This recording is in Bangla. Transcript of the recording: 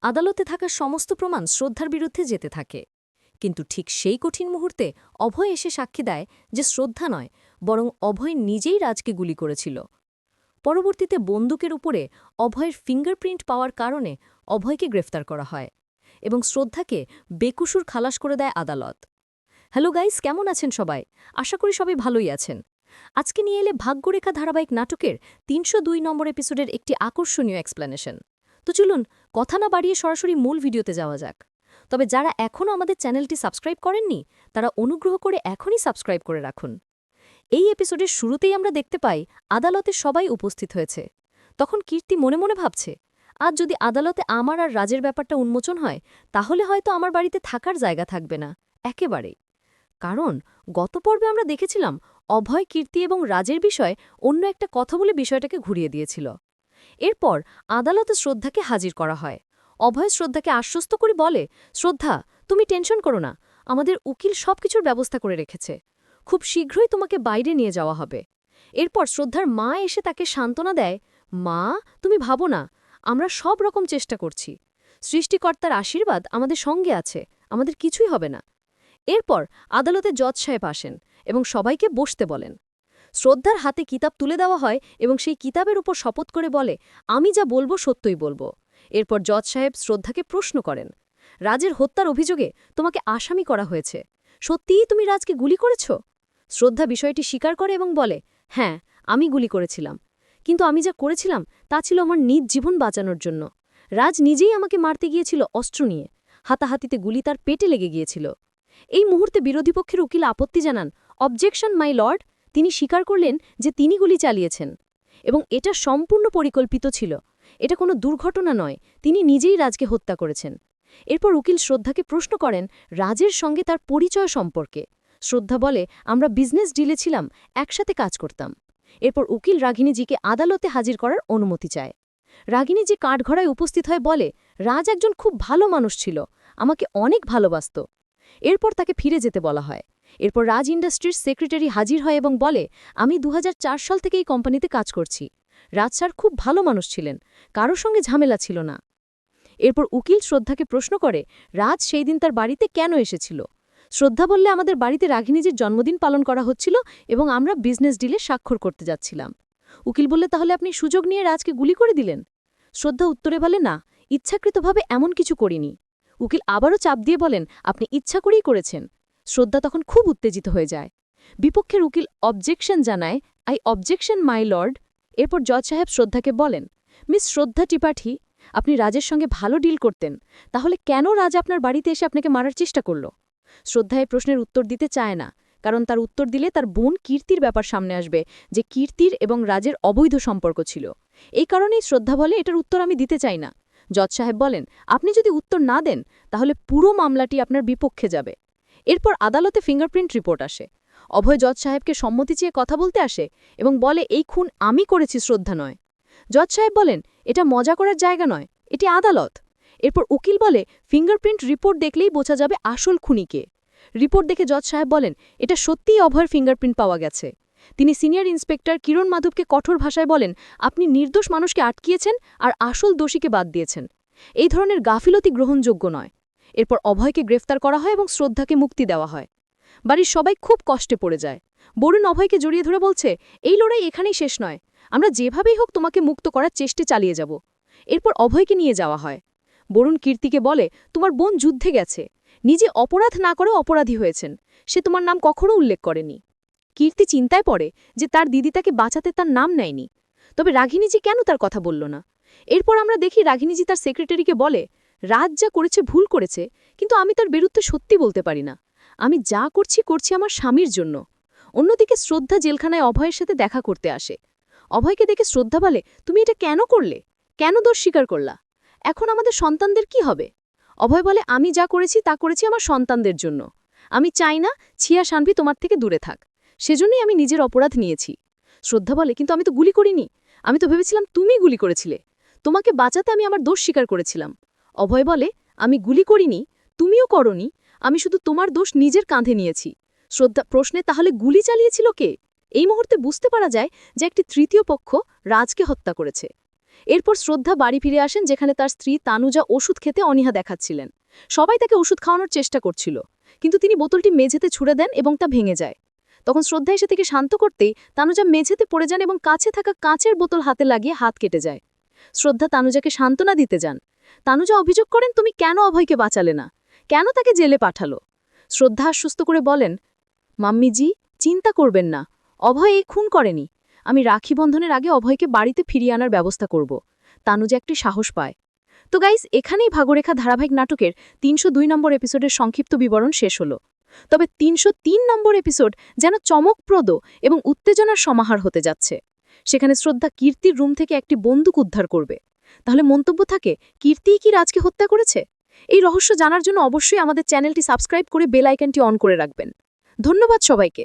আদালতে থাকা সমস্ত প্রমাণ শ্রদ্ধার বিরুদ্ধে যেতে থাকে। কিন্তু ঠিক সেই কঠিন মুহূর্তে অভয় এসে সাক্ষী দেয় যে শ্রদ্ধা নয়, বরং অভয় নিজেই রাজকে গুলি করেছিল। পরবর্তীতে বন্দুকের উপরে অভয়ের ফিঙ্গারপ্রিন্ট পাওয়ার কারণে অভয়কে গ্রেফতার করা হয় এবং শ্রদ্ধাকে বেকসুর খালাস করে দেয় আদালত। হ্যালো গাইস, কেমন আছেন সবাই? আশা করি সবাই ভালোই আছেন। আজকে নিয়ে এলে ভাগ্যরেখা ধারাবাহিক নাটকের ৩০২ নম্বর এপিসোডের একটি আকর্ষণীয় এক্সপ্লেনেশন। তো চলুন কথা না বাড়িয়ে সরাসরি মূল ভিডিওতে যাওয়া যাক। তবে যারা এখনও আমাদের চ্যানেলটি সাবস্ক্রাইব করেননি, তারা অনুগ্রহ করে এখনই সাবস্ক্রাইব করে রাখুন। এই এপিসোডের শুরুতেই আমরা দেখতে পাই আদালতে সবাই উপস্থিত হয়েছে। তখন কীর্তি মনে মনে ভাবছে, আজ যদি আদালতে আমার আর রাজের ব্যাপারটা উন্মোচন হয়, তাহলে হয়তো আমার বাড়িতে থাকার জায়গা থাকবে না একেবারেই। কারণ গত পর্বে আমরা দেখেছিলাম অভয় কীর্তি এবং রাজের বিষয়ে অন্য একটা কথা বলে বিষয়টাকে ঘুরিয়ে দিয়েছিল। এরপর আদালতে শ্রদ্ধাকে হাজির করা হয়। অভয় শ্রদ্ধাকে আশ্বস্ত করে বলে, শ্রদ্ধা, তুমি টেনশন করো না, আমাদের উকিল সবকিছুর ব্যবস্থা করে রেখেছে। খুব শীঘ্রই তোমাকে বাইরে নিয়ে যাওয়া হবে। এরপর শ্রদ্ধার মা এসে তাকে সান্ত্বনা দেয়, মা, তুমি ভাবো না, আমরা সব রকম চেষ্টা করছি। সৃষ্টিকর্তার আশীর্বাদ আমাদের সঙ্গে আছে, আমাদের কিছুই হবে না। এরপর আদালতে জজ সাহেব আসেন এবং সবাইকে বসতে বলেন। শ্রদ্ধার হাতে কিতাব তুলে দেওয়া হয় এবং সেই কিতাবের উপর শপথ করে বলে, আমি যা বলবো সত্যই বলবো। এরপর জজ সাহেব শ্রদ্ধাকে প্রশ্ন করেন, রাজের হত্যার অভিযোগে তোমাকে আসামি করা হয়েছে, সত্যিই তুমি রাজকে গুলি করেছ? শ্রদ্ধা বিষয়টি স্বীকার করে এবং বলে, হ্যাঁ, আমি গুলি করেছিলাম, কিন্তু আমি যা করেছিলাম তা ছিল আমার নিজ জীবন বাঁচানোর জন্য। রাজ নিজেই আমাকে মারতে গিয়েছিল অস্ত্র নিয়ে, হাতাহাতিতে গুলি তার পেটে লেগে গিয়েছিল। এই মুহূর্তে বিরোধী পক্ষের উকিল আপত্তি জানান, অবজেকশন মাই লর্ড। তিনি স্বীকার করলেন যে তিনি গুলি চালিয়েছেন এবং এটা সম্পূর্ণ পরিকল্পিত ছিল, এটা কোনো দুর্ঘটনা নয়, তিনি নিজেই রাজকে হত্যা করেছেন। এরপর উকিল শ্রদ্ধাকে প্রশ্ন করেন রাজের সঙ্গে তার পরিচয় সম্পর্কে। শ্রদ্ধা বলে, আমরা বিজনেস ডিলে ছিলাম, একসাথে কাজ করতাম। এরপর উকিল রাগিনীজিকে আদালতে হাজির করার অনুমতি চায়। রাগিনীজি কাঠঘড়ায় উপস্থিত হয়ে বলে, রাজ একজন খুব ভালো মানুষ ছিল, আমাকে অনেক ভালোবাসত। এরপর তাকে ফিরে যেতে বলা হয়। এরপর রাজ ইন্ডাস্ট্রির সেক্রেটারি হাজির হয় এবং বলে, আমি ২০০৪ সাল থেকে এই কোম্পানিতে কাজ করছি। রাজ স্যার খুব ভালো মানুষ ছিলেন, কারোর সঙ্গে ঝামেলা ছিল না। এরপর উকিল শ্রদ্ধাকে প্রশ্ন করে, রাজ সেই দিন তার বাড়িতে কেন এসেছিল? শ্রদ্ধা বললে, আমাদের বাড়িতে রাগিনীজির জন্মদিন পালন করা হচ্ছিল এবং আমরা বিজনেস ডিলে স্বাক্ষর করতে যাচ্ছিলাম। উকিল বললে, তাহলে আপনি সুযোগ নিয়ে রাজকে গুলি করে দিলেন? শ্রদ্ধা উত্তরে বলে, না, ইচ্ছাকৃতভাবে এমন কিছু করিনি। উকিল আবারও চাপ দিয়ে বলেন, আপনি ইচ্ছা করেই করেছেন। শ্রদ্ধা তখন খুব উত্তেজিত হয়ে যায়। বিপক্ষের উকিল অবজেকশন জানায়, আই অবজেকশন মাই লর্ড। এরপর জজ সাহেব শ্রদ্ধাকে বলেন, মিস শ্রদ্ধা ত্রিপাঠী, আপনি রাজের সঙ্গে ভালো ডিল করতেন, তাহলে কেন রাজ আপনার বাড়িতে এসে আপনাকে মারার চেষ্টা করল? শ্রদ্ধা এই প্রশ্নের উত্তর দিতে চায় না, কারণ তার উত্তর দিলে তার বোন কীর্তির ব্যাপার সামনে আসবে, যে কীর্তির এবং রাজের অবৈধ সম্পর্ক ছিল। এই কারণেই শ্রদ্ধা বলে, এটার উত্তর আমি দিতে চাই না। জজ সাহেব বলেন, আপনি যদি উত্তর না দেন তাহলে পুরো মামলাটি আপনার বিপক্ষে যাবে। এরপর আদালতে ফিঙ্গারপ্রিন্ট রিপোর্ট আসে। অভয় জজ সাহেবকে সম্মতি চেয়ে কথা বলতে আসে এবং বলে, এই খুন আমি করেছি, শ্রদ্ধা নয়। জজ সাহেব বলেন, এটা মজা করার জায়গা নয়, এটি আদালত। এরপর উকিল বলে, ফিঙ্গারপ্রিন্ট রিপোর্ট দেখলেই বোঝা যাবে আসল খুনিকে। রিপোর্ট দেখে জজ সাহেব বলেন, এটা সত্যিই অভয়ের ফিঙ্গারপ্রিন্ট পাওয়া গেছে। তিনি সিনিয়র ইন্সপেক্টর কিরণ মাধবকে কঠোর ভাষায় বলেন, আপনি নির্দোষ মানুষকে আটকিয়েছেন আর আসল দোষীকে বাদ দিয়েছেন। এই ধরনের গাফিলতি গ্রহণযোগ্য নয়। এরপর অভয়কে গ্রেফতার করা হয় এবং শ্রদ্ধাকে মুক্তি দেওয়া হয়। বাড়ির সবাই খুব কষ্টে পড়ে যায়। বরুণ অভয়কে জড়িয়ে ধরে বলছে, এই লড়াই এখানেই শেষ নয়, আমরা যেভাবেই হোক তোমাকে মুক্ত করার চেষ্টা চালিয়ে যাব। এরপর অভয়কে নিয়ে যাওয়া হয়। বরুণ কীর্তিকে বলে, তোমার বোন যুদ্ধে গেছে, নিজে অপরাধ না করে অপরাধী হয়েছেন, সে তোমার নাম কখনো উল্লেখ করেনি। কীর্তি চিন্তায় পড়ে যে তার দিদি তাকে বাঁচাতে তার নাম নেয়নি, তবে রাগিনীজি কেন তার কথা বলল না। এরপর আমরা দেখি রাগিনীজি তার সেক্রেটারিকে বলে, রাজ যা করেছে ভুল করেছে, কিন্তু আমি তার বিরুদ্ধে সত্যি বলতে পারি না। আমি যা করছি আমার স্বামীর জন্য। অন্যদিকে শ্রদ্ধা জেলখানায় অভয়ের সাথে দেখা করতে আসে। অভয়কে দেখে শ্রদ্ধা বলে, তুমি এটা কেন করলে? কেন দোষ স্বীকার করলা? এখন আমাদের সন্তানদের কি হবে? অভয় বলে, আমি যা করেছি তা করেছি আমার সন্তানদের জন্য। আমি চাই না ছিয়া শানভি তোমার থেকে দূরে থাক, সেজন্যই আমি নিজের অপরাধ নিয়েছি। শ্রদ্ধা বলে, কিন্তু আমি তো গুলি করিনি, আমি তো ভেবেছিলাম তুমি গুলি করেছিলে, তোমাকে বাঁচাতে আমি আমার দোষ স্বীকার করেছিলাম। অভয় বলে, আমি গুলি করিনি, তুমিও করনি, আমি শুধু তোমার দোষ নিজের কাঁধে নিয়েছি। শ্রদ্ধা প্রশ্নে, তাহলে গুলি চালিয়েছিল কে? এই মুহূর্তে বুঝতে পারা যায় যে একটি তৃতীয় পক্ষ রাজকে হত্যা করেছে। এরপর শ্রদ্ধা বাড়ি ফিরে আসেন, যেখানে তার স্ত্রী তানুজা ওষুধ খেতে অনীহা দেখাচ্ছিলেন। সবাই তাকে ওষুধ খাওয়ানোর চেষ্টা করছিল, কিন্তু তিনি বোতলটি মেঝেতে ছুঁড়ে দেন এবং তা ভেঙে যায়। তখন শ্রদ্ধা এসে থেকে শান্ত করতেই তানুজা মেঝেতে পড়ে যান এবং কাছে থাকা কাঁচের বোতল হাতে লাগিয়ে হাত কেটে যায়। শ্রদ্ধা তানুজাকে সান্ত্বনা দিতে যান। তানুজা অভিযোগ করেন, তুমি কেন অভয়কে বাঁচালে না, কেন তাকে জেলে পাঠালো? শ্রদ্ধা আশ্বস্ত করে বলেন, মাম্মিজি, চিন্তা করবেন না, অভয় এই খুন করেনি। আমি রাখি বন্ধনের আগে অভয়কে বাড়িতে ফিরিয়ে আনার ব্যবস্থা করব। তানুজা একটি সাহস পায়। তো গাইস, এখানেই ভাগরেখা ধারাবাহিক নাটকের ৩০২ নম্বর এপিসোডের সংক্ষিপ্ত বিবরণ শেষ হলো। তবে ৩০৩ নম্বর এপিসোড যেন চমকপ্রদ এবং উত্তেজনার সমাহার হতে যাচ্ছে। সেখানে শ্রদ্ধা কীর্তির রুম থেকে একটি বন্দুক উদ্ধার করবে। তাহলে মন্তব্য থাকে, কীর্তিই কি রাজকে হত্যা করেছে? এই রহস্য জানার জন্য অবশ্যই আমাদের চ্যানেলটি সাবস্ক্রাইব করে বেল আইকনটি অন করে রাখবেন। ধন্যবাদ সবাইকে।